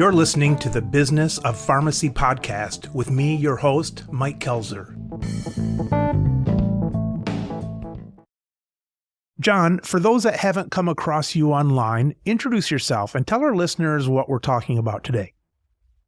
You're listening to the Business of Pharmacy podcast with me, your host, Mike Kelzer. John, for those that haven't come across you online, introduce yourself and tell our listeners what we're talking about today.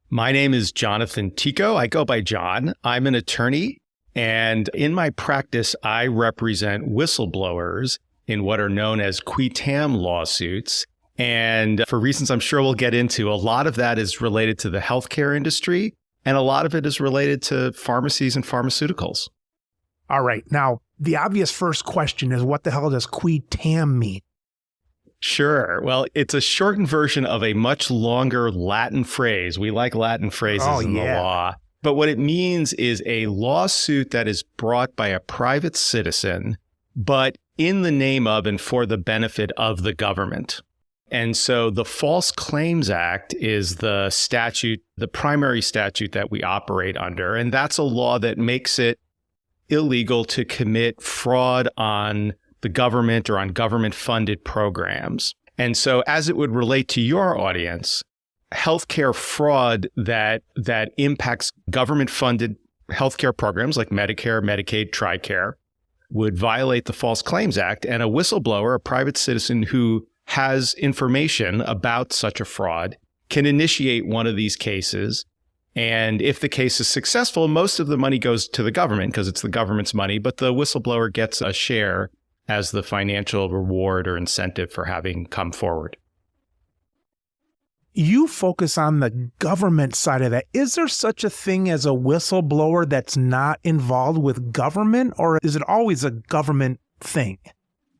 My name is Jonathan Tycko. I go by John. I'm an attorney, and in my practice, I represent whistleblowers in what are known as qui tam lawsuits. And for reasons I'm sure we'll get into, a lot of that is related to the healthcare industry, and a lot of it is related to pharmacies and pharmaceuticals. All right. Now, the obvious first question is, what the hell does qui tam mean? Sure. Well, it's a shortened version of a much longer Latin phrase. We like Latin phrases in the law. But what it means is a lawsuit that is brought by a private citizen, but in the name of and for the benefit of the government. And so the False Claims Act is the statute, the primary statute that we operate under. And that's a law that makes it illegal to commit fraud on the government or on government-funded programs. And so as it would relate to your audience, healthcare fraud that impacts government-funded healthcare programs like Medicare, Medicaid, TRICARE would violate the False Claims Act. And a whistleblower, a private citizen who has information about such a fraud, can initiate one of these cases. And if the case is successful, most of the money goes to the government because it's the government's money, but the whistleblower gets a share as the financial reward or incentive for having come forward. You focus on the government side of that. Is there such a thing as a whistleblower that's not involved with government, or is it always a government thing?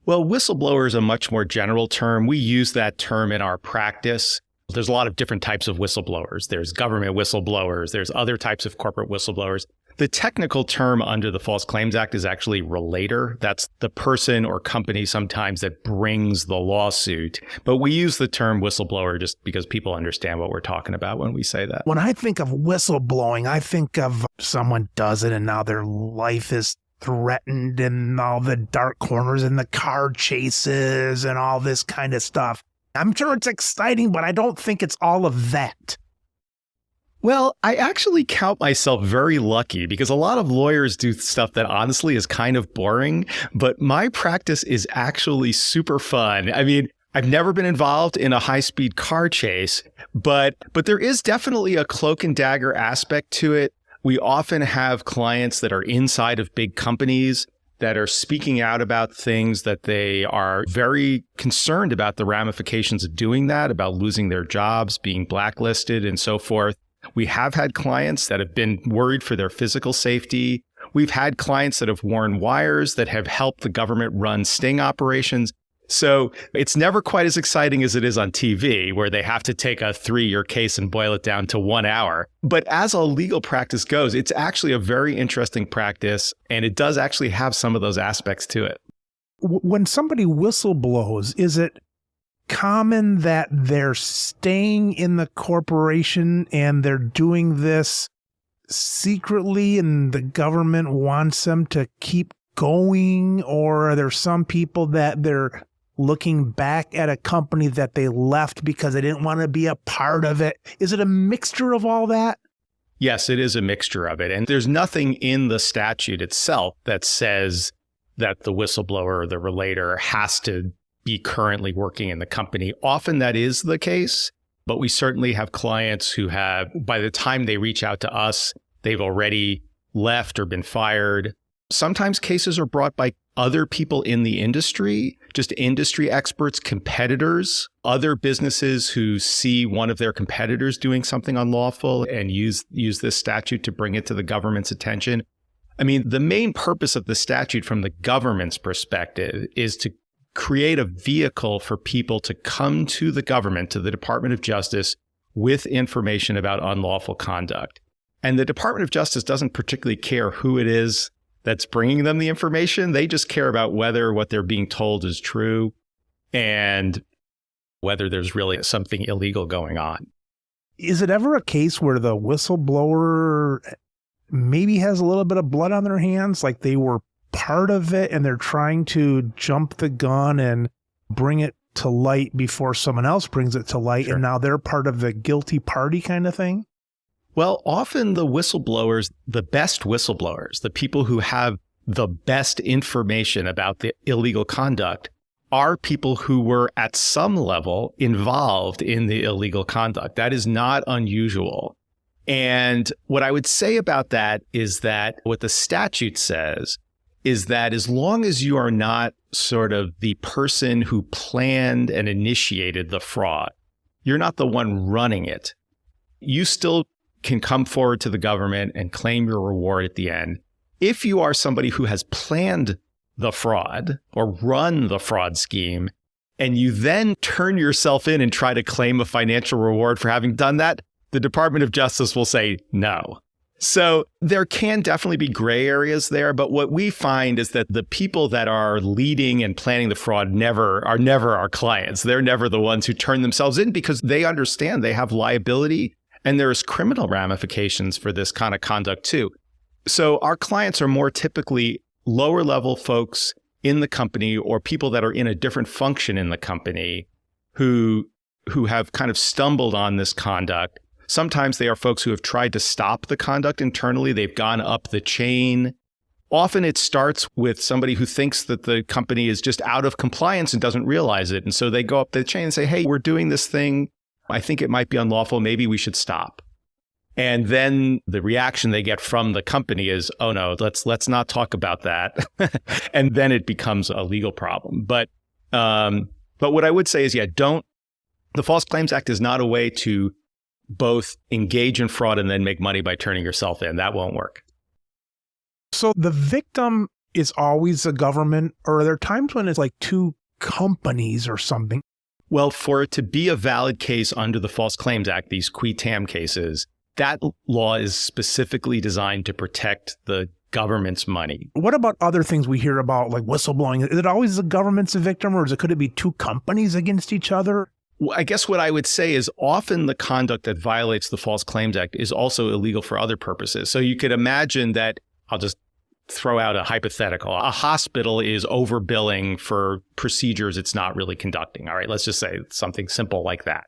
Well, whistleblower is a much more general term. We use that term in our practice. There's a lot of different types of whistleblowers. There's government whistleblowers. There's other types of corporate whistleblowers. The technical term under the False Claims Act is actually relator. That's the person or company sometimes that brings the lawsuit. But we use the term whistleblower just because people understand what we're talking about when we say that. When I think of whistleblowing, I think of someone does it and now their life is threatened and all the dark corners and the car chases and all this kind of stuff. I'm sure it's exciting, but I don't think it's all of that. Well, I actually count myself very lucky because a lot of lawyers do stuff that honestly is kind of boring, but my practice is actually super fun. I mean, I've never been involved in a high-speed car chase, but there is definitely a cloak and dagger aspect to it. We often have clients that are inside of big companies that are speaking out about things that they are very concerned about the ramifications of doing that, about losing their jobs, being blacklisted, and so forth. We have had clients that have been worried for their physical safety. We've had clients that have worn wires that have helped the government run sting operations. So it's never quite as exciting as it is on TV, where they have to take a 3-year case and boil it down to 1 hour. But as a legal practice goes, it's actually a very interesting practice, and it does actually have some of those aspects to it. When somebody whistleblows, is it common that they're staying in the corporation and they're doing this secretly and the government wants them to keep going? Or are there some people that they're looking back at a company that they left because they didn't want to be a part of it? Is it a mixture of all that? Yes, it is a mixture of it. And there's nothing in the statute itself that says that the whistleblower or the relator has to be currently working in the company. Often that is the case, but we certainly have clients who have, by the time they reach out to us, they've already left or been fired. Sometimes cases are brought by other people in the industry, just industry experts, competitors, other businesses who see one of their competitors doing something unlawful and use this statute to bring it to the government's attention. I mean, the main purpose of the statute from the government's perspective is to create a vehicle for people to come to the government, to the Department of Justice, with information about unlawful conduct. And the Department of Justice doesn't particularly care who it is that's bringing them the information. They just care about whether what they're being told is true and whether there's really something illegal going on. Is it ever a case where the whistleblower maybe has a little bit of blood on their hands, like they were part of it and they're trying to jump the gun and bring it to light before someone else brings it to light, Sure. and now they're part of the guilty party kind of thing? Well, often the whistleblowers, the best whistleblowers, the people who have the best information about the illegal conduct are people who were at some level involved in the illegal conduct. That is not unusual. And what I would say about that is that what the statute says is that as long as you are not sort of the person who planned and initiated the fraud, you're not the one running it, you still can come forward to the government and claim your reward at the end. If you are somebody who has planned the fraud or run the fraud scheme, and you then turn yourself in and try to claim a financial reward for having done that, the Department of Justice will say no. So there can definitely be gray areas there, but what we find is that the people that are leading and planning the fraud are never our clients. They're never the ones who turn themselves in because they understand they have liability and there's criminal ramifications for this kind of conduct too. So our clients are more typically lower level folks in the company or people that are in a different function in the company who have kind of stumbled on this conduct. Sometimes they are folks who have tried to stop the conduct internally. They've gone up the chain. Often it starts with somebody who thinks that the company is just out of compliance and doesn't realize it. And so they go up the chain and say, hey, we're doing this thing. I think it might be unlawful. Maybe we should stop. And then the reaction they get from the company is, oh no, let's not talk about that. And then it becomes a legal problem. But what I would say is, the False Claims Act is not a way to both engage in fraud and then make money by turning yourself in. That won't work. So the victim is always the government, or are there times when it's like two companies or something? Well, for it to be a valid case under the False Claims Act, these qui tam cases, that law is specifically designed to protect the government's money. What about other things we hear about, like whistleblowing? Is it always the government's a victim, or could it be two companies against each other? Well, I guess what I would say is often the conduct that violates the False Claims Act is also illegal for other purposes. So you could imagine that, I'll just throw out a hypothetical. A hospital is overbilling for procedures it's not really conducting. All right, let's just say something simple like that.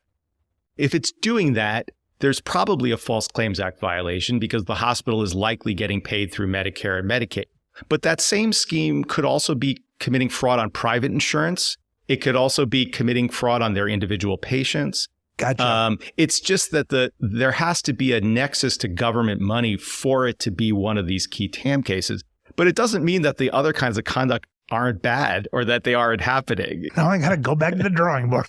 If it's doing that, there's probably a False Claims Act violation because the hospital is likely getting paid through Medicare and Medicaid. But that same scheme could also be committing fraud on private insurance. It could also be committing fraud on their individual patients. Gotcha. It's just that there has to be a nexus to government money for it to be one of these qui tam cases. But it doesn't mean that the other kinds of conduct aren't bad or that they aren't happening. Now I got to go back to the drawing board.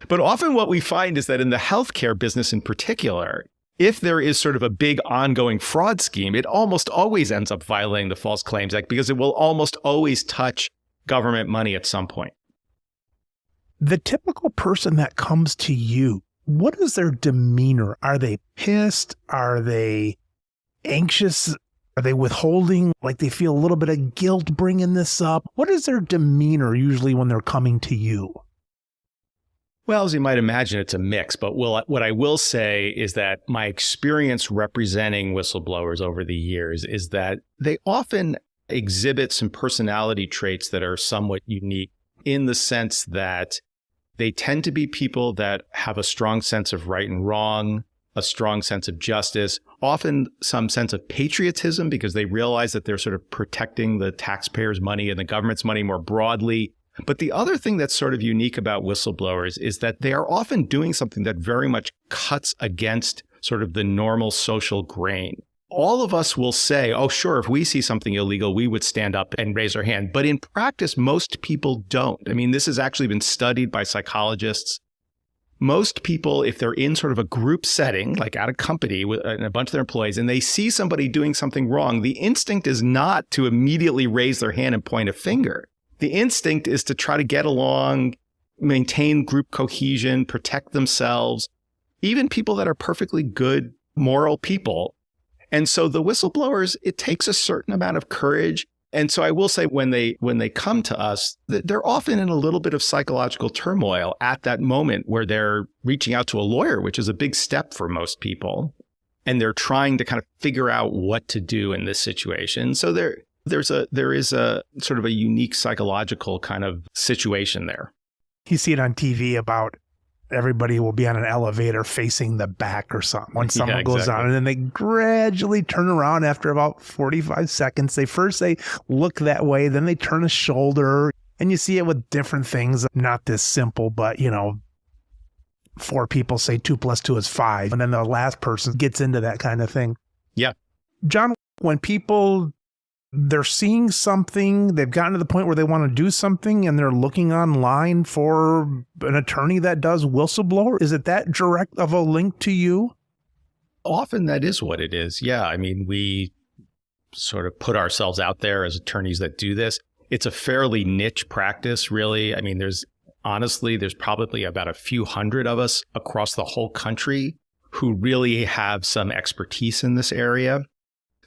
But often what we find is that in the healthcare business in particular, if there is sort of a big ongoing fraud scheme, it almost always ends up violating the False Claims Act because it will almost always touch government money at some point. The typical person that comes to you, what is their demeanor? Are they pissed? Are they anxious? Are they withholding? Like they feel a little bit of guilt bringing this up? What is their demeanor usually when they're coming to you? Well, as you might imagine, it's a mix. But what I will say is that my experience representing whistleblowers over the years is that they often exhibit some personality traits that are somewhat unique in the sense that they tend to be people that have a strong sense of right and wrong, a strong sense of justice, often some sense of patriotism because they realize that they're sort of protecting the taxpayers' money and the government's money more broadly. But the other thing that's sort of unique about whistleblowers is that they are often doing something that very much cuts against sort of the normal social grain. All of us will say, oh, sure, if we see something illegal, we would stand up and raise our hand. But in practice, most people don't. I mean, this has actually been studied by psychologists. Most people, if they're in sort of a group setting, like at a company with a bunch of their employees, and they see somebody doing something wrong, the instinct is not to immediately raise their hand and point a finger. The instinct is to try to get along, maintain group cohesion, protect themselves, even people that are perfectly good, moral people. And so the whistleblowers, it takes a certain amount of courage. And so I will say when they come to us, they're often in a little bit of psychological turmoil at that moment where they're reaching out to a lawyer, which is a big step for most people. And they're trying to kind of figure out what to do in this situation. So There is a sort of a unique psychological kind of situation there. You see it on TV about everybody will be on an elevator facing the back or something when someone goes on, and then they gradually turn around after about 45 seconds. They look that way, then they turn a shoulder, and you see it with different things. Not this simple, but 4 people say 2 + 2 is 5, and then the last person gets into that kind of thing. Yeah. John, when they're seeing something, they've gotten to the point where they want to do something, and they're looking online for an attorney that does whistleblower, is it that direct of a link to you? Often that is what it is. Yeah. I mean, we sort of put ourselves out there as attorneys that do this. It's a fairly niche practice, really. I mean, there's probably about a few hundred of us across the whole country who really have some expertise in this area.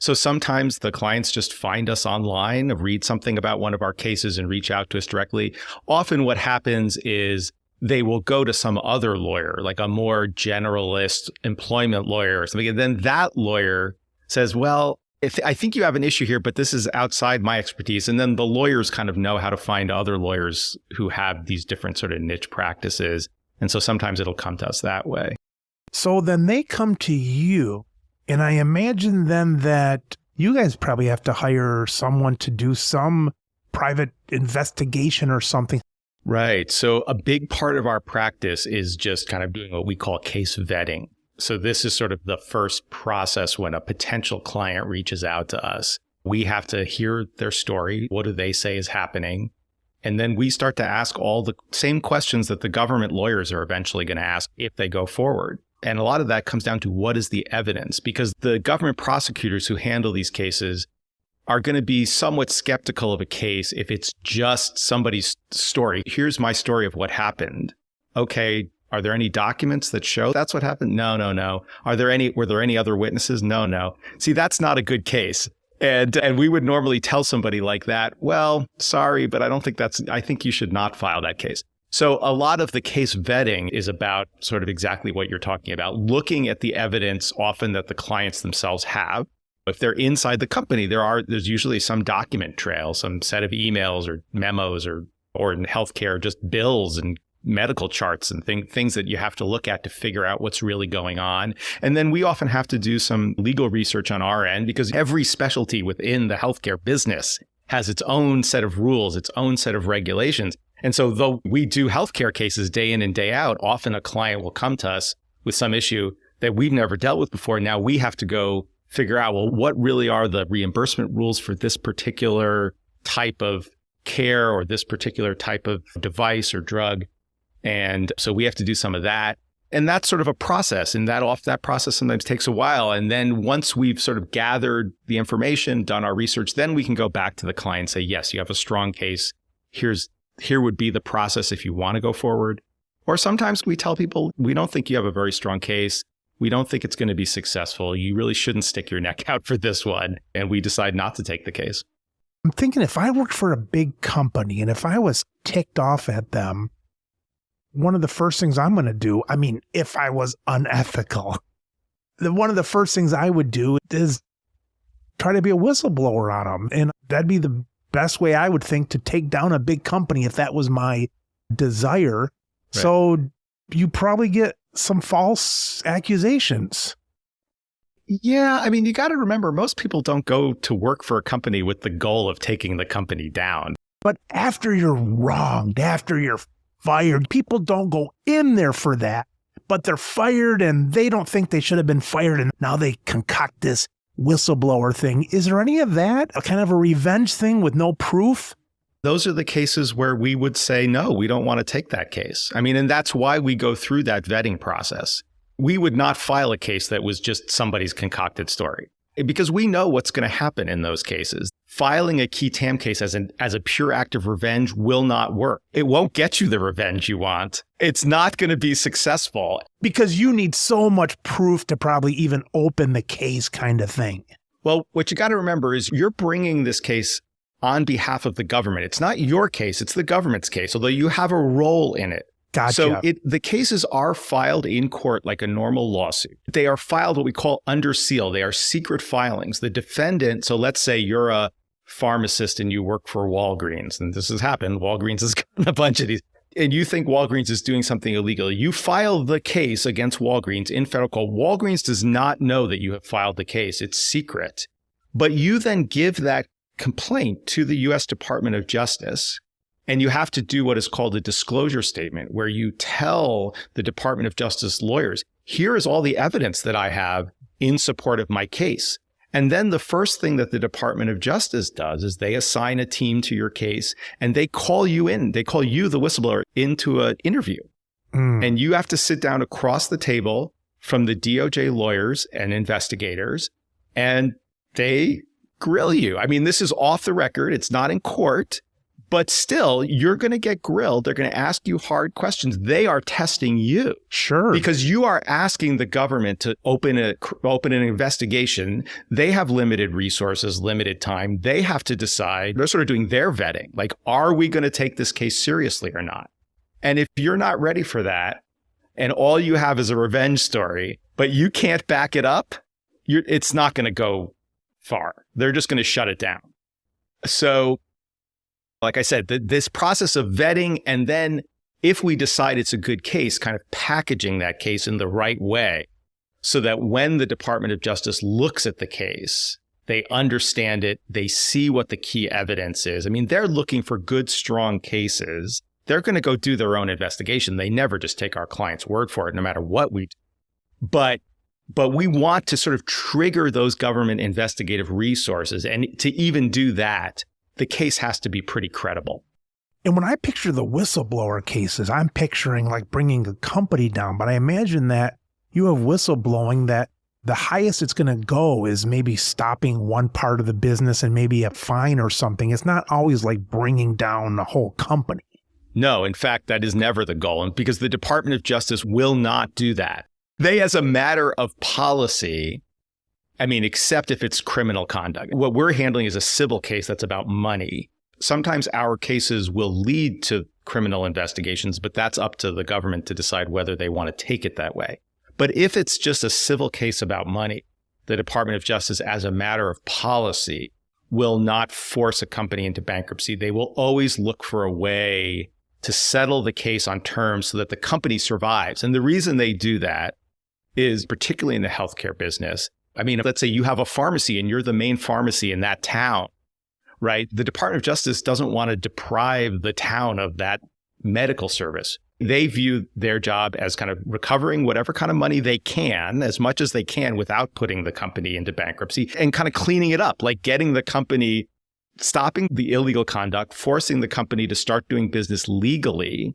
So sometimes the clients just find us online, read something about one of our cases and reach out to us directly. Often what happens is they will go to some other lawyer, like a more generalist employment lawyer or something. And then that lawyer says, well, I think you have an issue here, but this is outside my expertise. And then the lawyers kind of know how to find other lawyers who have these different sort of niche practices. And so sometimes it'll come to us that way. So then they come to you. And I imagine then that you guys probably have to hire someone to do some private investigation or something. Right. So a big part of our practice is just kind of doing what we call case vetting. So this is sort of the first process when a potential client reaches out to us. We have to hear their story. What do they say is happening? And then we start to ask all the same questions that the government lawyers are eventually going to ask if they go forward. And a lot of that comes down to what is the evidence, because the government prosecutors who handle these cases are going to be somewhat skeptical of a case if it's just somebody's story. Here's my story of what happened. Okay, are there any documents that show that's what happened? No. Were there any other witnesses? No. See, that's not a good case. And we would normally tell somebody like that, well, sorry, but I think you should not file that case. So a lot of the case vetting is about sort of exactly what you're talking about, looking at the evidence often that the clients themselves have. If they're inside the company, there's usually some document trail, some set of emails or memos or in healthcare, just bills and medical charts and things that you have to look at to figure out what's really going on. And then we often have to do some legal research on our end because every specialty within the healthcare business has its own set of rules, its own set of regulations. And so though we do healthcare cases day in and day out, often a client will come to us with some issue that we've never dealt with before. Now we have to go figure out, well, what really are the reimbursement rules for this particular type of care or this particular type of device or drug? And so we have to do some of that. And that's sort of a process. And that process sometimes takes a while. And then once we've sort of gathered the information, done our research, then we can go back to the client and say, yes, you have a strong case. Here would be the process if you want to go forward. Or sometimes we tell people, we don't think you have a very strong case. We don't think it's going to be successful. You really shouldn't stick your neck out for this one. And we decide not to take the case. I'm thinking if I worked for a big company and if I was ticked off at them, one of the first things I'm going to do, if I was unethical, one of the first things I would do is try to be a whistleblower on them. And that'd be the best way I would think to take down a big company if that was my desire. Right. So you probably get some false accusations. Yeah. You got to remember, most people don't go to work for a company with the goal of taking the company down. But after you're wronged, after you're fired, people don't go in there for that, but they're fired and they don't think they should have been fired. And now they concoct this whistleblower thing. Is there any of that? A kind of a revenge thing with no proof? Those are the cases where we would say, no, we don't want to take that case. And that's why we go through that vetting process. We would not file a case that was just somebody's concocted story because we know what's going to happen in those cases. Filing a key TAM case as a pure act of revenge will not work. It won't get you the revenge you want. It's not going to be successful. Because you need so much proof to probably even open the case kind of thing. Well, what you got to remember is you're bringing this case on behalf of the government. It's not your case, it's the government's case, although you have a role in it. Gotcha. So the cases are filed in court like a normal lawsuit. They are filed what we call under seal. They are secret filings. The defendant, so let's say you're a pharmacist and you work for Walgreens, and this has happened. Walgreens has gotten a bunch of these, and you think Walgreens is doing something illegal. You file the case against Walgreens in federal court. Walgreens does not know that you have filed the case. It's secret. But you then give that complaint to the U.S. Department of Justice, and you have to do what is called a disclosure statement, where you tell the Department of Justice lawyers, here is all the evidence that I have in support of my case. And then the first thing that the Department of Justice does is they assign a team to your case and they call you in. They call you, the whistleblower, into an interview. And you have to sit down across the table from the DOJ lawyers and investigators, and they grill you. I mean, this is off the record. It's not in court. But still, you're going to get grilled. They're going to ask you hard questions. They are testing you. Sure. Because you are asking the government to open an investigation. They have limited resources, limited time. They have to decide. They're sort of doing their vetting. Like, are we going to take this case seriously or not? And if you're not ready for that, and all you have is a revenge story, but you can't back it up, it's not going to go far. They're just going to shut it down. So, like I said, this process of vetting, and then if we decide it's a good case, kind of packaging that case in the right way so that when the Department of Justice looks at the case, they understand it, they see what the key evidence is. I mean, they're looking for good, strong cases. They're going to go do their own investigation. They never just take our client's word for it, no matter what we do. But we want to sort of trigger those government investigative resources. And to even do that, the case has to be pretty credible. And when I picture the whistleblower cases, I'm picturing like bringing a company down. But I imagine that you have whistleblowing that the highest it's going to go is maybe stopping one part of the business and maybe a fine or something. It's not always like bringing down the whole company. No, in fact, that is never the goal. And because the Department of Justice will not do that. They, as a matter of policy, I mean, except if it's criminal conduct. What we're handling is a civil case that's about money. Sometimes our cases will lead to criminal investigations, but that's up to the government to decide whether they want to take it that way. But if it's just a civil case about money, the Department of Justice, as a matter of policy, will not force a company into bankruptcy. They will always look for a way to settle the case on terms so that the company survives. And the reason they do that is, particularly in the healthcare business, I mean, let's say you have a pharmacy and you're the main pharmacy in that town, right? The Department of Justice doesn't want to deprive the town of that medical service. They view their job as kind of recovering whatever kind of money they can, as much as they can, without putting the company into bankruptcy, and kind of cleaning it up, like getting the company, stopping the illegal conduct, forcing the company to start doing business legally,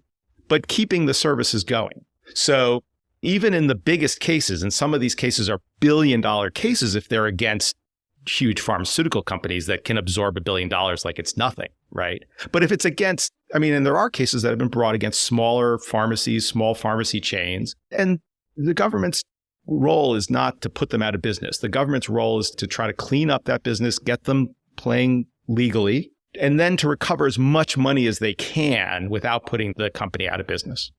but keeping the services going. So even in the biggest cases, and some of these cases are billion-dollar cases if they're against huge pharmaceutical companies that can absorb $1 billion like it's nothing, right? But if it's against, I mean, and there are cases that have been brought against smaller pharmacies, small pharmacy chains, and the government's role is not to put them out of business. The government's role is to try to clean up that business, get them playing legally, and then to recover as much money as they can without putting the company out of business.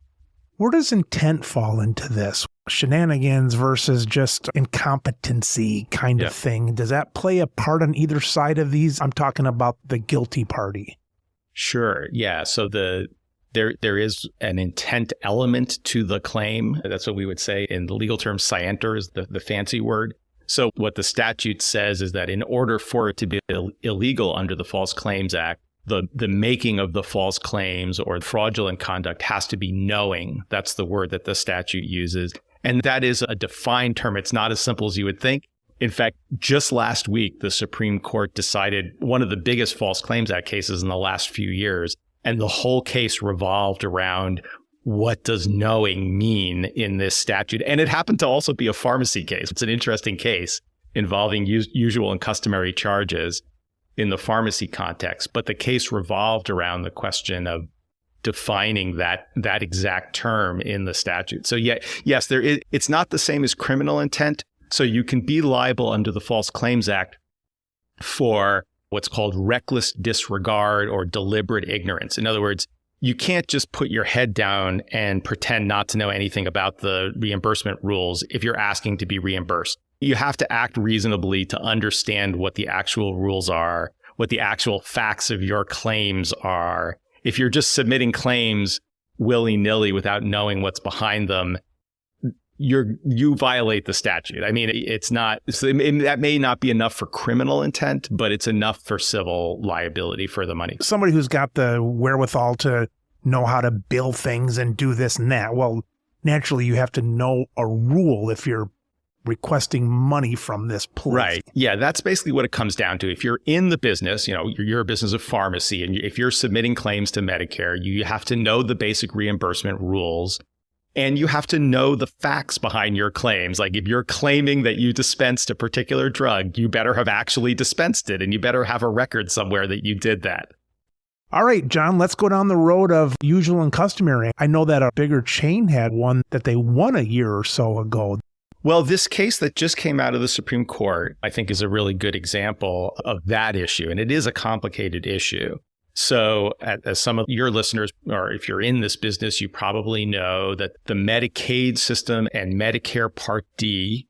Where does intent fall into this? Shenanigans versus just incompetency kind of thing. Does that play a part on either side of these? I'm talking about the guilty party. Sure. Yeah. So there is an intent element to the claim. That's what we would say in the legal term. Scienter is the fancy word. So what the statute says is that in order for it to be illegal under the False Claims Act, the making of the false claims or fraudulent conduct has to be knowing. That's the word that the statute uses. And that is a defined term. It's not as simple as you would think. In fact, just last week, the Supreme Court decided one of the biggest False Claims Act cases in the last few years. And the whole case revolved around what does knowing mean in this statute. And it happened to also be a pharmacy case. It's an interesting case involving usual and customary charges in the pharmacy context. But the case revolved around the question of defining that exact term in the statute. So yes, it's not the same as criminal intent. So you can be liable under the False Claims Act for what's called reckless disregard or deliberate ignorance. In other words, you can't just put your head down and pretend not to know anything about the reimbursement rules if you're asking to be reimbursed. You have to act reasonably to understand what the actual rules are, what the actual facts of your claims are. If you're just submitting claims willy-nilly without knowing what's behind them, you violate the statute. I mean, that may not be enough for criminal intent, but it's enough for civil liability for the money. Somebody who's got the wherewithal to know how to bill things and do this and that. Well, naturally, you have to know a rule if you're requesting money from this place. Right. Yeah, that's basically what it comes down to. If you're in the business, you're a business of pharmacy, and if you're submitting claims to Medicare, you have to know the basic reimbursement rules, and you have to know the facts behind your claims. Like if you're claiming that you dispensed a particular drug, you better have actually dispensed it, and you better have a record somewhere that you did that. All right, John, let's go down the road of usual and customary. I know that a bigger chain had one that they won a year or so ago. Well, this case that just came out of the Supreme Court, I think, is a really good example of that issue. And it is a complicated issue. So as some of your listeners, or if you're in this business, you probably know that the Medicaid system and Medicare Part D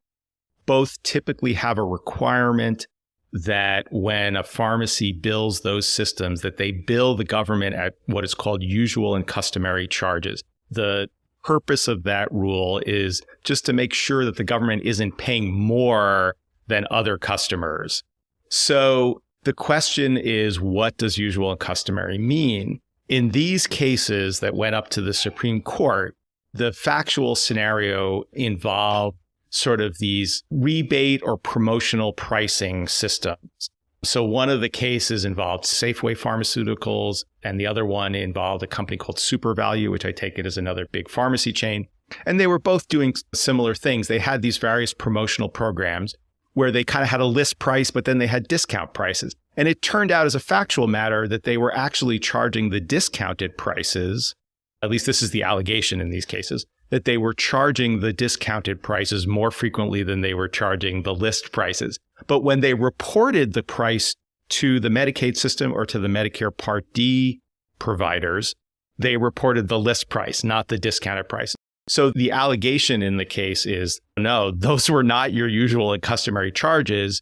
both typically have a requirement that when a pharmacy bills those systems, that they bill the government at what is called usual and customary charges. The purpose of that rule is just to make sure that the government isn't paying more than other customers. So the question is, what does usual and customary mean? In these cases that went up to the Supreme Court, the factual scenario involved sort of these rebate or promotional pricing systems. So one of the cases involved Safeway Pharmaceuticals, and the other one involved a company called SuperValue, which I take it is another big pharmacy chain. And they were both doing similar things. They had these various promotional programs where they kind of had a list price, but then they had discount prices. And it turned out as a factual matter that they were actually charging the discounted prices, at least this is the allegation in these cases, that they were charging the discounted prices more frequently than they were charging the list prices. But when they reported the price to the Medicaid system or to the Medicare Part D providers, they reported the list price, not the discounted price. So the allegation in the case is, no, those were not your usual and customary charges.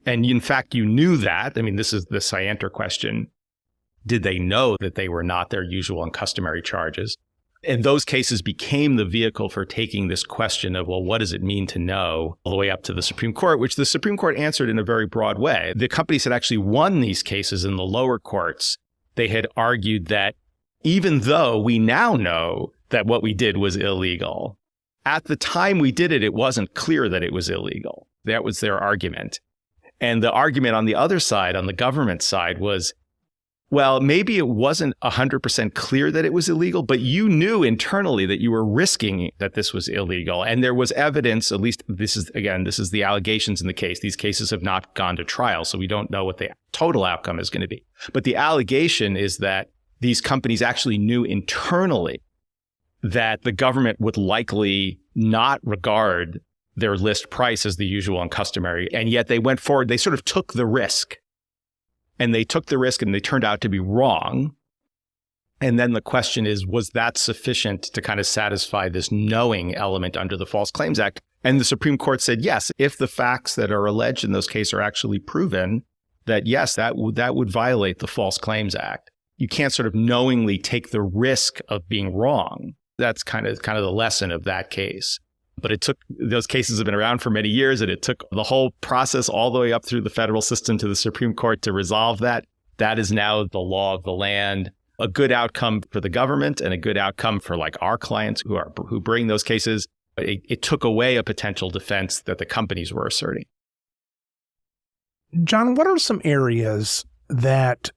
And in fact, you knew that. I mean, this is the scienter question. Did they know that they were not their usual and customary charges? And those cases became the vehicle for taking this question of, well, what does it mean to know, all the way up to the Supreme Court, which the Supreme Court answered in a very broad way. The companies had actually won these cases in the lower courts. They had argued that even though we now know that what we did was illegal, at the time we did it, it wasn't clear that it was illegal. That was their argument. And the argument on the other side, on the government side, was, well, maybe it wasn't 100% clear that it was illegal, but you knew internally that you were risking that this was illegal. And there was evidence, at least this is the allegations in the case. These cases have not gone to trial, so we don't know what the total outcome is going to be. But the allegation is that these companies actually knew internally that the government would likely not regard their list price as the usual and customary. And yet they went forward, they sort of took the risk. And they took the risk and they turned out to be wrong. And then the question is, was that sufficient to kind of satisfy this knowing element under the False Claims Act? And the Supreme Court said, yes, if the facts that are alleged in those cases are actually proven, that yes, that would violate the False Claims Act. You can't sort of knowingly take the risk of being wrong. That's kind of the lesson of that case. But those cases have been around for many years, and it took the whole process all the way up through the federal system to the Supreme Court to resolve that. That is now the law of the land, a good outcome for the government and a good outcome for like our clients who bring those cases. It took away a potential defense that the companies were asserting. John, what are some areas that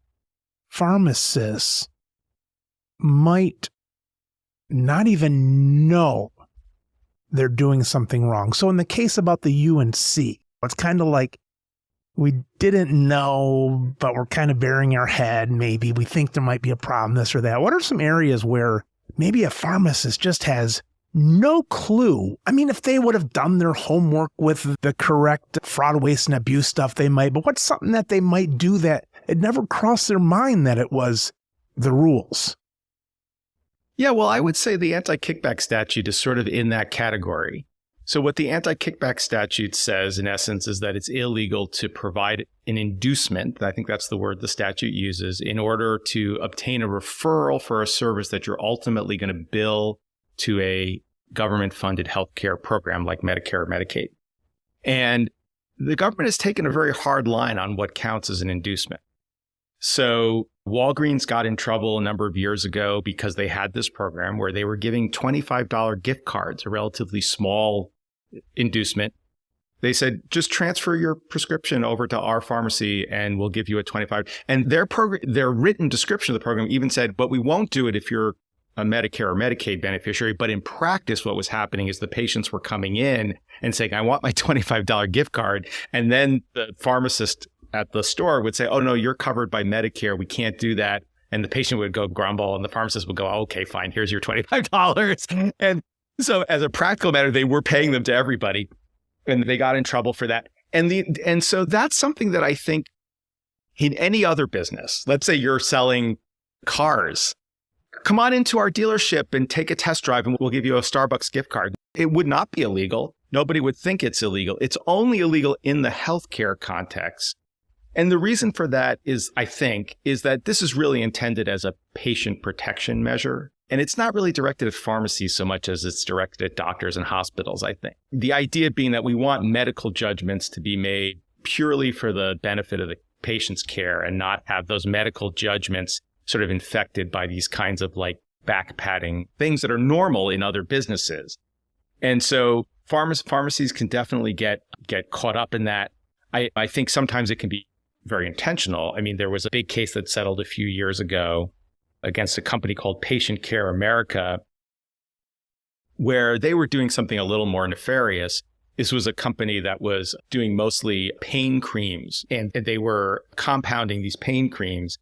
pharmacists might not even know they're doing something wrong? So in the case about the UNC, it's kind of like we didn't know, but we're kind of burying our head. Maybe we think there might be a problem, this or that. What are some areas where maybe a pharmacist just has no clue? I mean, if they would have done their homework with the correct fraud, waste, and abuse stuff, they might. But what's something that they might do that it never crossed their mind that it was the rules? Yeah, well, I would say the anti-kickback statute is sort of in that category. So what the anti-kickback statute says, in essence, is that it's illegal to provide an inducement, I think that's the word the statute uses, in order to obtain a referral for a service that you're ultimately going to bill to a government-funded healthcare program like Medicare or Medicaid. And the government has taken a very hard line on what counts as an inducement. So Walgreens got in trouble a number of years ago because they had this program where they were giving $25 gift cards, a relatively small inducement. They said, just transfer your prescription over to our pharmacy and we'll give you a $25. And their written description of the program even said, but we won't do it if you're a Medicare or Medicaid beneficiary. But in practice, what was happening is the patients were coming in and saying, I want my $25 gift card. And then the pharmacist at the store would say, oh, no, you're covered by Medicare. We can't do that. And the patient would go grumble and the pharmacist would go, okay, fine, here's your $25. And so as a practical matter, they were paying them to everybody and they got in trouble for that. And so that's something that I think in any other business, let's say you're selling cars, come on into our dealership and take a test drive and we'll give you a Starbucks gift card. It would not be illegal. Nobody would think it's illegal. It's only illegal in the healthcare context. And the reason for that is, I think, is that this is really intended as a patient protection measure. And it's not really directed at pharmacies so much as it's directed at doctors and hospitals, I think. The idea being that we want medical judgments to be made purely for the benefit of the patient's care and not have those medical judgments sort of infected by these kinds of like back patting things that are normal in other businesses. And so pharmacies can definitely get caught up in that. I think sometimes it can be very intentional. I mean, there was a big case that settled a few years ago against a company called Patient Care America, where they were doing something a little more nefarious. This was a company that was doing mostly pain creams, and they were compounding these pain creams,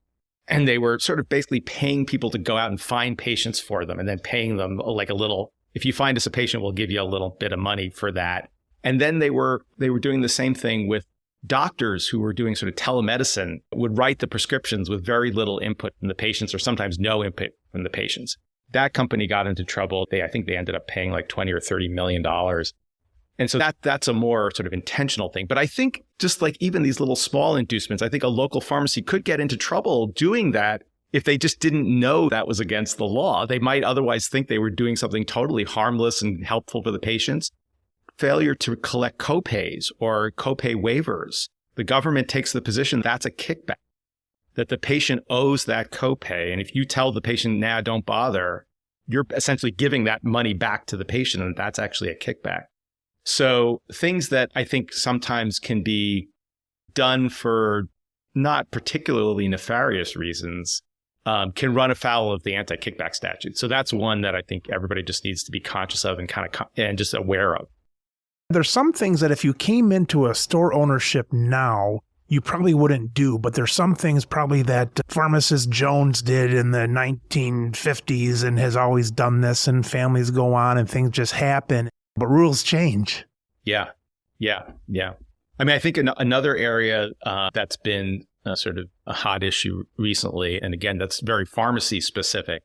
and they were sort of basically paying people to go out and find patients for them, and then paying them like a little, if you find us a patient, we'll give you a little bit of money for that. And then they were doing the same thing with doctors who were doing sort of telemedicine, would write the prescriptions with very little input from the patients or sometimes no input from the patients. That company got into trouble. I think they ended up paying like $20 or $30 million. And so that's a more sort of intentional thing. But I think just like even these little small inducements, I think a local pharmacy could get into trouble doing that if they just didn't know that was against the law. They might otherwise think they were doing something totally harmless and helpful for the patients. Failure to collect copays or copay waivers. The government takes the position that's a kickback, that the patient owes that copay. And if you tell the patient, nah, don't bother, you're essentially giving that money back to the patient, and that's actually a kickback. So things that I think sometimes can be done for not particularly nefarious reasons can run afoul of the anti-kickback statute. So that's one that I think everybody just needs to be conscious of and and just aware of. There's some things that if you came into a store ownership now, you probably wouldn't do, but there's some things probably that pharmacist Jones did in the 1950s and has always done this, and families go on and things just happen, but rules change. Yeah. I mean, I think another area that's been sort of a hot issue recently, and again, that's very pharmacy specific,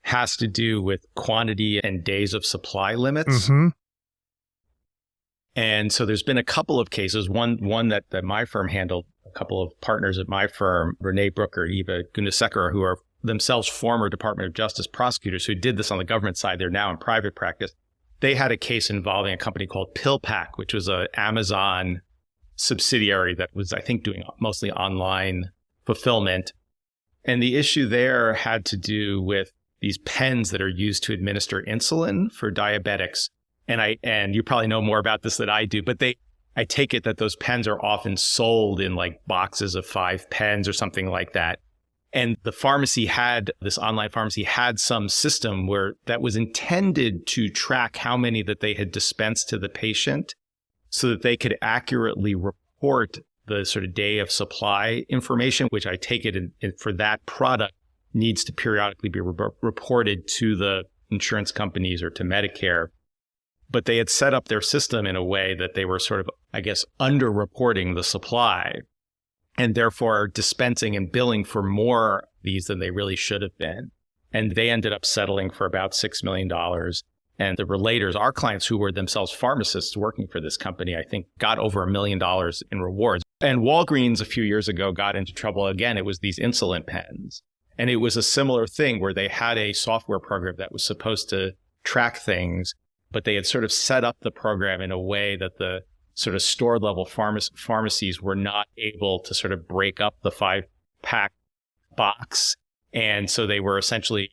has to do with quantity and days of supply limits. Mm-hmm. And so there's been a couple of cases, one that my firm handled, a couple of partners at my firm, Renee Brooker and Eva Gundesekera, who are themselves former Department of Justice prosecutors who did this on the government side. They're now in private practice. They had a case involving a company called PillPack, which was an Amazon subsidiary that was, I think, doing mostly online fulfillment. And the issue there had to do with these pens that are used to administer insulin for diabetics. And you probably know more about this than I do, but I take it that those pens are often sold in like boxes of 5 pens or something like that. And the pharmacy this online pharmacy had some system that was intended to track how many that they had dispensed to the patient so that they could accurately report the sort of day of supply information, which I take it for that product needs to periodically be reported to the insurance companies or to Medicare. But they had set up their system in a way that they were sort of, I guess, underreporting the supply and therefore dispensing and billing for more of these than they really should have been. And they ended up settling for about $6 million. And the relators, our clients who were themselves pharmacists working for this company, I think got over $1 million in rewards. And Walgreens a few years ago got into trouble again. It was these insulin pens. And it was a similar thing where they had a software program that was supposed to track things, but they had sort of set up the program in a way that the sort of store level pharmacies were not able to sort of break up the 5-pack box. And so they were essentially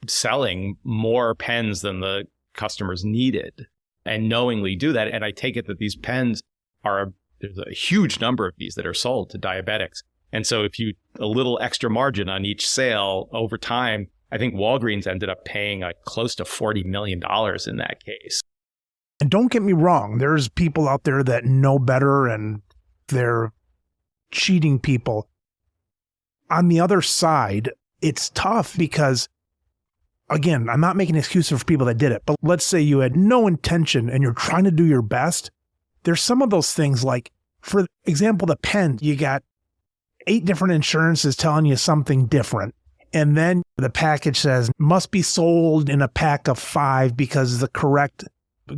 selling more pens than the customers needed and knowingly do that. And I take it that these pens there's a huge number of these that are sold to diabetics. And so if you a little extra margin on each sale over time, I think Walgreens ended up paying close to $40 million in that case. And don't get me wrong, there's people out there that know better and they're cheating people. On the other side, it's tough because, again, I'm not making excuses for people that did it, but let's say you had no intention and you're trying to do your best. There's some of those things like, for example, the pen, you got 8 different insurances telling you something different. And then the package says must be sold in a pack of 5 because the correct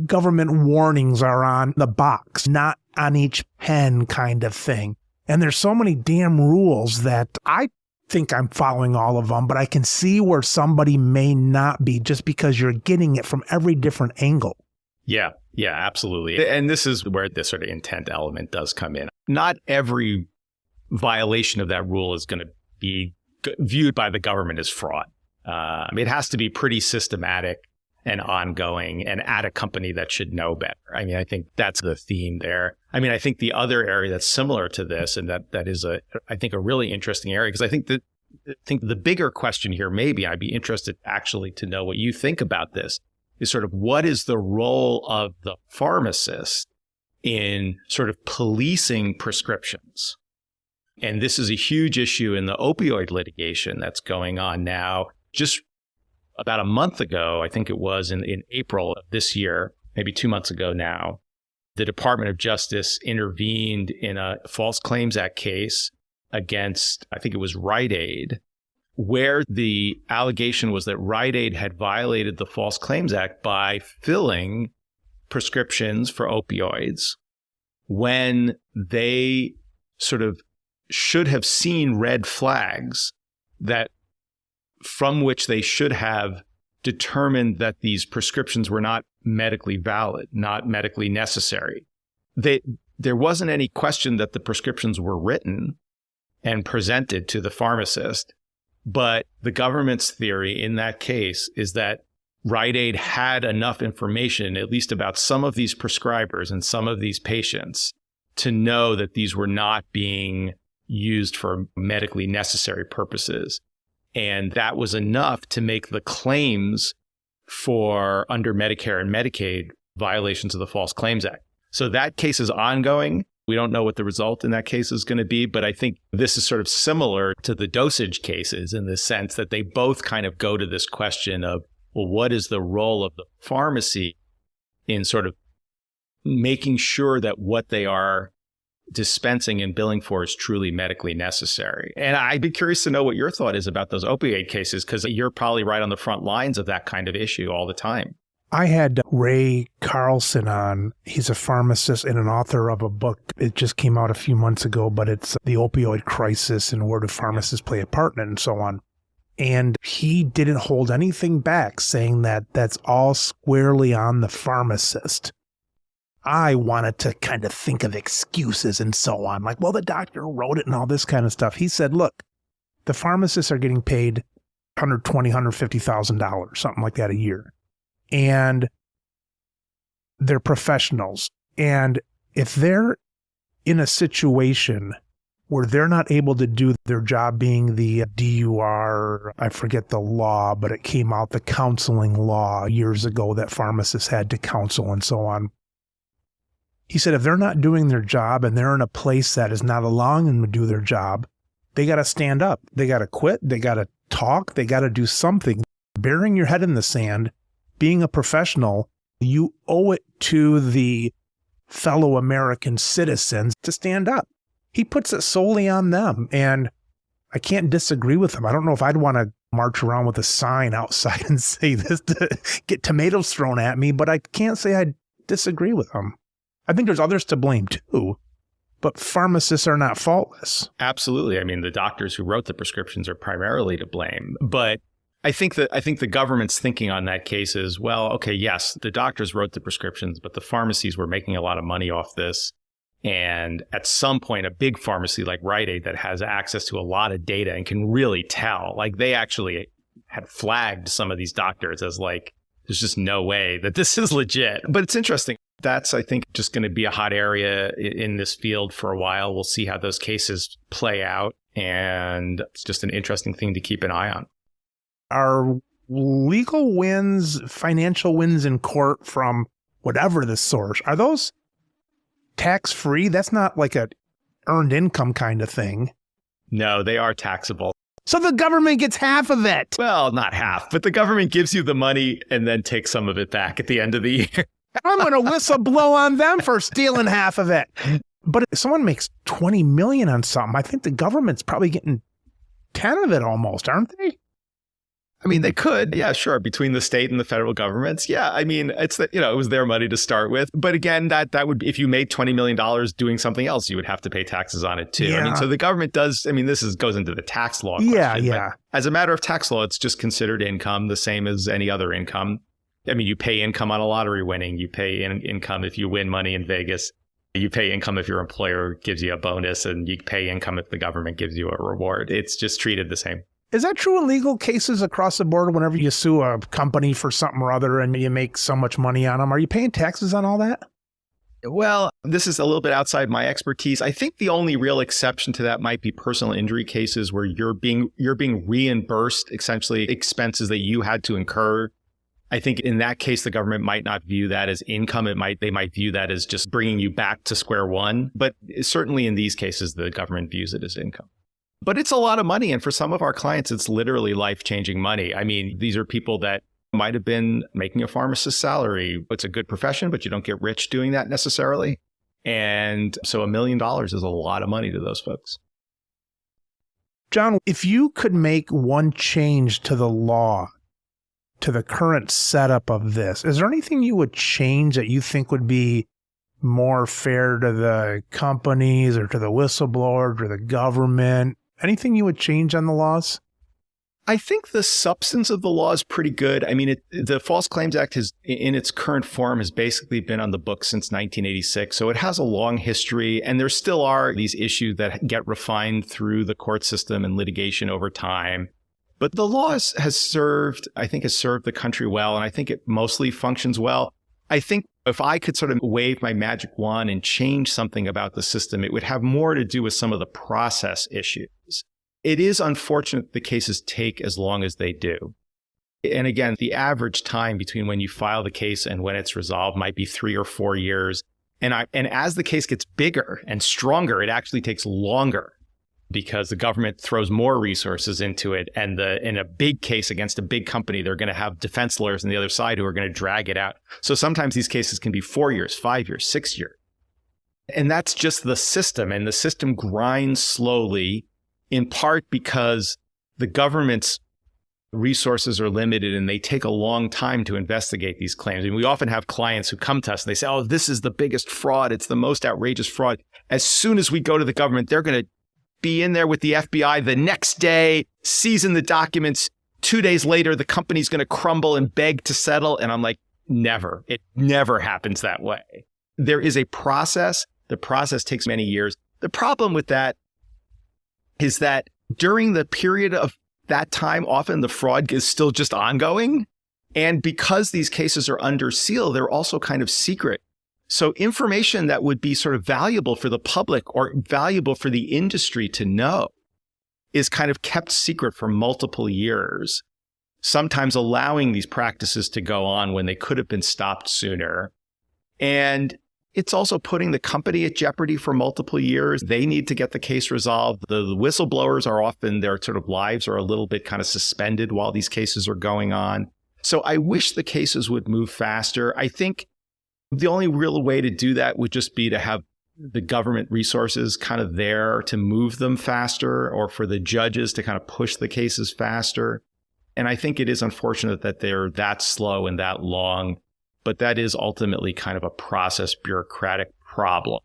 government warnings are on the box, not on each pen kind of thing. And there's so many damn rules that I think I'm following all of them, but I can see where somebody may not be just because you're getting it from every different angle. Yeah, absolutely. And this is where this sort of intent element does come in. Not every violation of that rule is going to be viewed by the government as fraud. It has to be pretty systematic and ongoing and at a company that should know better. I mean, I think that's the theme there. I mean, I think the other area that's similar to this, and that is I think a really interesting area, because I think the bigger question here, maybe I'd be interested actually to know what you think about this, is sort of what is the role of the pharmacist in sort of policing prescriptions? And this is a huge issue in the opioid litigation that's going on now. Just about a month ago, I think it was in April of this year, maybe 2 months ago now, the Department of Justice intervened in a False Claims Act case against, I think it was Rite Aid, where the allegation was that Rite Aid had violated the False Claims Act by filling prescriptions for opioids when they sort of should have seen red flags that from which they should have determined that these prescriptions were not medically valid, not medically necessary. There wasn't any question that the prescriptions were written and presented to the pharmacist, but the government's theory in that case is that Rite Aid had enough information, at least about some of these prescribers and some of these patients, to know that these were not being used for medically necessary purposes. And that was enough to make the claims for under Medicare and Medicaid violations of the False Claims Act. So that case is ongoing. We don't know what the result in that case is going to be, but I think this is sort of similar to the dosage cases in the sense that they both kind of go to this question of, well, what is the role of the pharmacy in sort of making sure that what they are dispensing and billing for is truly medically necessary? And I'd be curious to know what your thought is about those opioid cases, because you're probably right on the front lines of that kind of issue all the time. I had Ray Carlson on. He's a pharmacist and an author of a book. It just came out a few months ago, but it's The Opioid Crisis and Where Do Pharmacists Play a Part in It and so on. And he didn't hold anything back, saying that that's all squarely on the pharmacist. I wanted to kind of think of excuses and so on, like, well, the doctor wrote it and all this kind of stuff. He said, look, the pharmacists are getting paid $120,000, $150,000, something like that a year. And they're professionals. And if they're in a situation where they're not able to do their job, being the DUR, I forget the law, but it came out, the counseling law years ago that pharmacists had to counsel and so on. He said, if they're not doing their job and they're in a place that is not allowing them to do their job, they got to stand up. They got to quit. They got to talk. They got to do something. Burying your head in the sand, being a professional, you owe it to the fellow American citizens to stand up. He puts it solely on them. And I can't disagree with him. I don't know if I'd want to march around with a sign outside and say this to get tomatoes thrown at me, but I can't say I disagree with them. I think there's others to blame too, but pharmacists are not faultless. Absolutely. I mean, the doctors who wrote the prescriptions are primarily to blame, but I think the government's thinking on that case is, well, okay, yes, the doctors wrote the prescriptions, but the pharmacies were making a lot of money off this. And at some point, a big pharmacy like Rite Aid that has access to a lot of data and can really tell, like they actually had flagged some of these doctors as like, there's just no way that this is legit. But it's interesting. That's, I think, just going to be a hot area in this field for a while. We'll see how those cases play out. And it's just an interesting thing to keep an eye on. Are legal wins, financial wins in court from whatever the source, are those tax-free? That's not like a earned income kind of thing. No, they are taxable. So the government gets half of it. Well, not half, but the government gives you the money and then takes some of it back at the end of the year. I'm going to whistleblow on them for stealing half of it. But if someone makes $20 million on something, I think the government's probably getting 10 of it almost, aren't they? I mean, they could. Yeah, sure. Between the state and the federal governments. Yeah. I mean, it was their money to start with. But again, that would, if you made $20 million doing something else, you would have to pay taxes on it too. Yeah. I mean, so the government does, I mean, goes into the tax law question. Yeah. As a matter of tax law, it's just considered income the same as any other income. I mean, you pay income on a lottery winning. You pay income if you win money in Vegas. You pay income if your employer gives you a bonus, and you pay income if the government gives you a reward. It's just treated the same. Is that true in legal cases across the board? Whenever you sue a company for something or other and you make so much money on them, are you paying taxes on all that? Well, this is a little bit outside my expertise. I think the only real exception to that might be personal injury cases where you're being reimbursed essentially expenses that you had to incur. I think in that case, the government might not view that as income. They might view that as just bringing you back to square one. But certainly in these cases, the government views it as income. But it's a lot of money. And for some of our clients, it's literally life-changing money. I mean, these are people that might have been making a pharmacist's salary. It's a good profession, but you don't get rich doing that necessarily. And so $1 million is a lot of money to those folks. John, if you could make one change to the law, to the current setup of this, is there anything you would change that you think would be more fair to the companies or to the whistleblowers or the government? Anything you would change on the laws? I think the substance of the law is pretty good. I mean, the False Claims Act has, in its current form, has basically been on the books since 1986. So it has a long history, and there still are these issues that get refined through the court system and litigation over time. But the law has served the country well, and I think it mostly functions well. I think if I could sort of wave my magic wand and change something about the system, it would have more to do with some of the process issues. It is unfortunate the cases take as long as they do. And again, the average time between when you file the case and when it's resolved might be 3 or 4 years. And as the case gets bigger and stronger, it actually takes longer because the government throws more resources into it. And in a big case against a big company, they're going to have defense lawyers on the other side who are going to drag it out. So sometimes these cases can be 4 years, 5 years, 6 years. And that's just the system. And the system grinds slowly, in part because the government's resources are limited and they take a long time to investigate these claims. And we often have clients who come to us and they say, oh, this is the biggest fraud. It's the most outrageous fraud. As soon as we go to the government, they're going to be in there with the FBI the next day, season the documents. 2 days later, the company's going to crumble and beg to settle. And I'm like, never. It never happens that way. There is a process. The process takes many years. The problem with that is that during the period of that time, often the fraud is still just ongoing. And because these cases are under seal, they're also kind of secret. So information that would be sort of valuable for the public or valuable for the industry to know is kind of kept secret for multiple years, sometimes allowing these practices to go on when they could have been stopped sooner. And it's also putting the company at jeopardy for multiple years. They need to get the case resolved. The whistleblowers are often, their sort of lives are a little bit kind of suspended while these cases are going on. So I wish the cases would move faster. I think the only real way to do that would just be to have the government resources kind of there to move them faster, or for the judges to kind of push the cases faster. And I think it is unfortunate that they're that slow and that long, but that is ultimately kind of a process bureaucratic problem.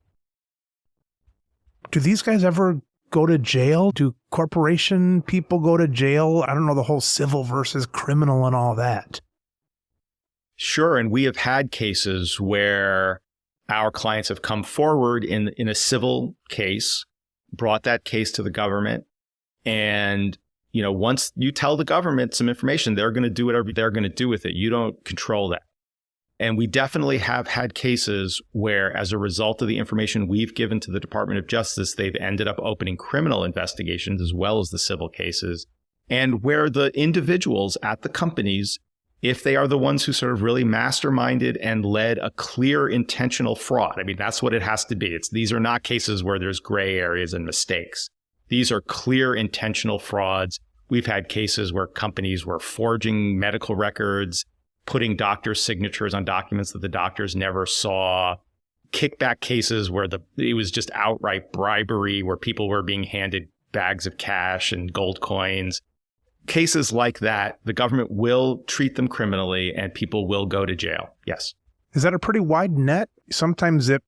Do these guys ever go to jail? Do corporation people go to jail? I don't know, the whole civil versus criminal and all that. Sure. And we have had cases where our clients have come forward in a civil case, brought that case to the government. And, once you tell the government some information, they're going to do whatever they're going to do with it. You don't control that. And we definitely have had cases where, as a result of the information we've given to the Department of Justice, they've ended up opening criminal investigations as well as the civil cases, and where the individuals at the companies, if they are the ones who sort of really masterminded and led a clear intentional fraud, I mean, that's what it has to be. These are not cases where there's gray areas and mistakes. These are clear intentional frauds. We've had cases where companies were forging medical records, putting doctors' signatures on documents that the doctors never saw, kickback cases where it was just outright bribery, where people were being handed bags of cash and gold coins. Cases like that, the government will treat them criminally and people will go to jail. Yes. Is that a pretty wide net? Sometimes it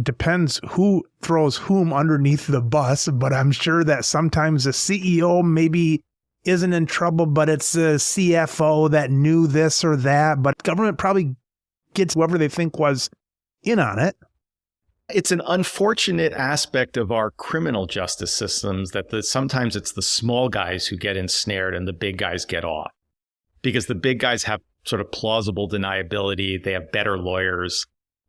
depends who throws whom underneath the bus, but I'm sure that sometimes the CEO maybe isn't in trouble, but it's a CFO that knew this or that, but government probably gets whoever they think was in on it. It's an unfortunate aspect of our criminal justice systems that sometimes it's the small guys who get ensnared and the big guys get off, because the big guys have sort of plausible deniability. They have better lawyers.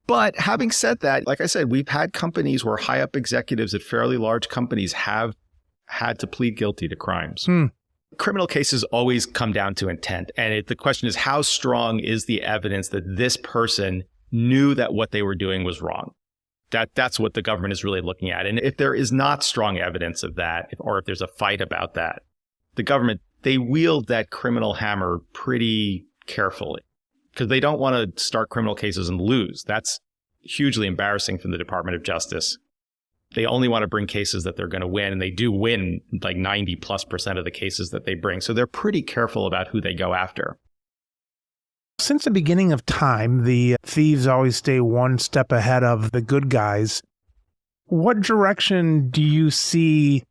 But having said that, like I said, we've had companies where high up executives at fairly large companies have had to plead guilty to crimes. Criminal cases always come down to intent. And the question is, how strong is the evidence that this person knew that what they were doing was wrong? That's what the government is really looking at. And if there is not strong evidence of that, or if there's a fight about that, the government, they wield that criminal hammer pretty carefully, because they don't want to start criminal cases and lose. That's hugely embarrassing for the Department of Justice. They only want to bring cases that they're going to win, and they do win like 90+% of the cases that they bring. So they're pretty careful about who they go after. Since the beginning of time, the thieves always stay one step ahead of the good guys. What direction do you see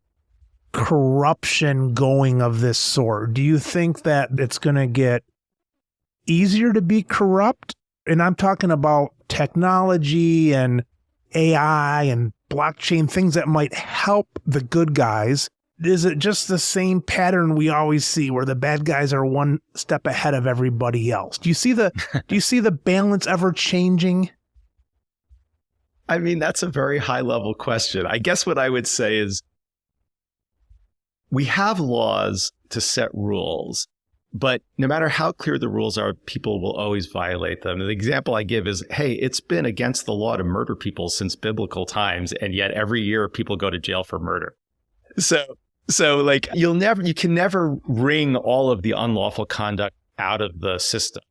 corruption going of this sort? Do you think that it's going to get easier to be corrupt? And I'm talking about technology and AI and blockchain, things that might help the good guys. Is it just the same pattern we always see where the bad guys are one step ahead of everybody else? Do you see the balance ever changing? I mean, that's a very high level question. I guess what I would say is we have laws to set rules, but no matter how clear the rules are, people will always violate them. The example I give is, hey, it's been against the law to murder people since biblical times, and yet every year people go to jail for murder. So like you can never wring all of the unlawful conduct out of the system.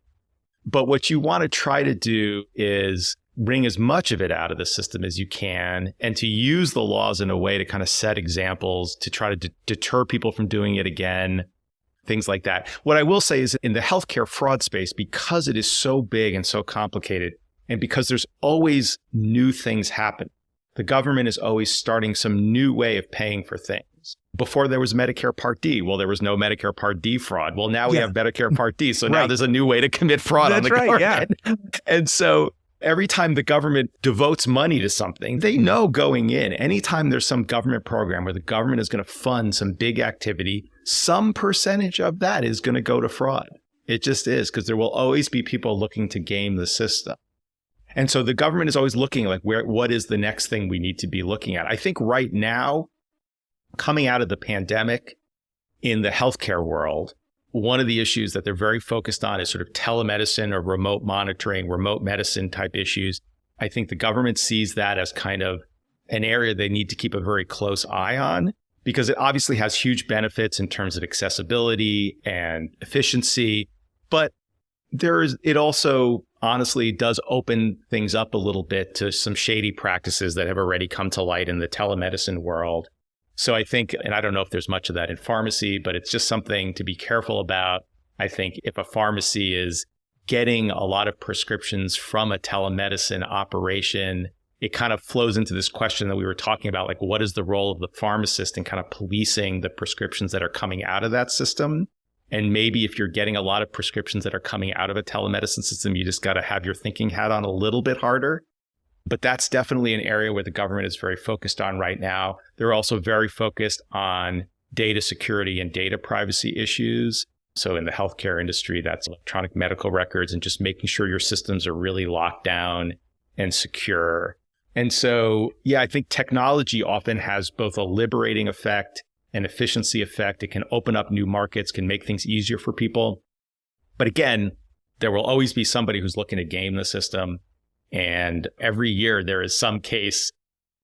But what you want to try to do is wring as much of it out of the system as you can, and to use the laws in a way to kind of set examples to try to deter people from doing it again, things like that. What I will say is in the healthcare fraud space, because it is so big and so complicated, and because there's always new things happen, the government is always starting some new way of paying for things. Before there was Medicare Part D. Well, there was no Medicare Part D fraud. Well, now we have Medicare Part D. So now there's a new way to commit fraud on the government. Yeah. And so every time the government devotes money to something, they know going in, anytime there's some government program where the government is going to fund some big activity, some percentage of that is going to go to fraud. It just is, because there will always be people looking to game the system. And so the government is always looking like what is the next thing we need to be looking at? I think right now, coming out of the pandemic in the healthcare world, one of the issues that they're very focused on is sort of telemedicine or remote monitoring, remote medicine type issues. I think the government sees that as kind of an area they need to keep a very close eye on, because it obviously has huge benefits in terms of accessibility and efficiency. But it also honestly does open things up a little bit to some shady practices that have already come to light in the telemedicine world. So I think, and I don't know if there's much of that in pharmacy, but it's just something to be careful about. I think if a pharmacy is getting a lot of prescriptions from a telemedicine operation, it kind of flows into this question that we were talking about, like what is the role of the pharmacist in kind of policing the prescriptions that are coming out of that system? And maybe if you're getting a lot of prescriptions that are coming out of a telemedicine system, you just got to have your thinking hat on a little bit harder. But that's definitely an area where the government is very focused on right now. They're also very focused on data security and data privacy issues. So in the healthcare industry, that's electronic medical records and just making sure your systems are really locked down and secure. And so, yeah, I think technology often has both a liberating effect and efficiency effect. It can open up new markets, can make things easier for people. But again, there will always be somebody who's looking to game the system. And every year there is some case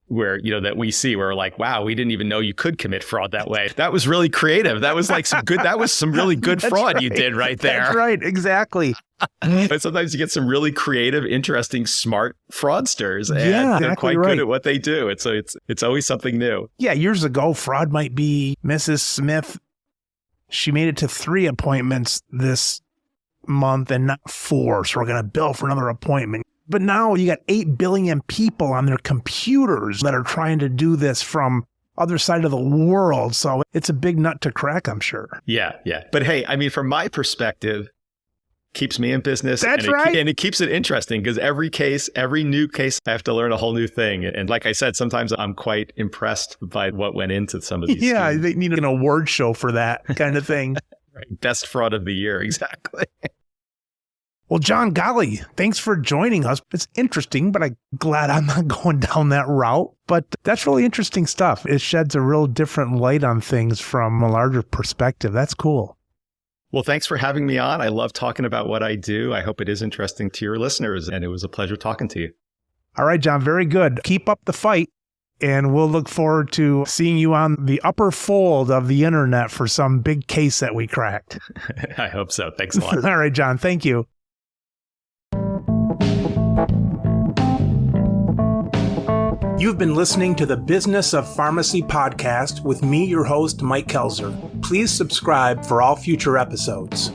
where, that we see where we're like, wow, we didn't even know you could commit fraud that way. That was really creative. That was like some really good fraud you did right there. That's right. Exactly. But sometimes you get some really creative, interesting, smart fraudsters, and they're quite good at what they do. It's always something new. Yeah. Years ago, fraud might be Mrs. Smith. She made it to 3 appointments this month and not 4. So we're going to bill for another appointment. But now you got 8 billion people on their computers that are trying to do this from other side of the world. So it's a big nut to crack, I'm sure. Yeah. But hey, I mean, from my perspective, keeps me in business. That's right. And it keeps it interesting because every new case, I have to learn a whole new thing. And like I said, sometimes I'm quite impressed by what went into some of these. Yeah, schemes. they need an award show for that kind of thing. Right. Best fraud of the year. Exactly. Well, John, golly, thanks for joining us. It's interesting, but I'm glad I'm not going down that route. But that's really interesting stuff. It sheds a real different light on things from a larger perspective. That's cool. Well, thanks for having me on. I love talking about what I do. I hope it is interesting to your listeners, and it was a pleasure talking to you. All right, John, very good. Keep up the fight, and we'll look forward to seeing you on the upper fold of the internet for some big case that we cracked. I hope so. Thanks a lot. All right, John, thank you. You've been listening to the Business of Pharmacy podcast with me, your host, Mike Kelzer. Please subscribe for all future episodes.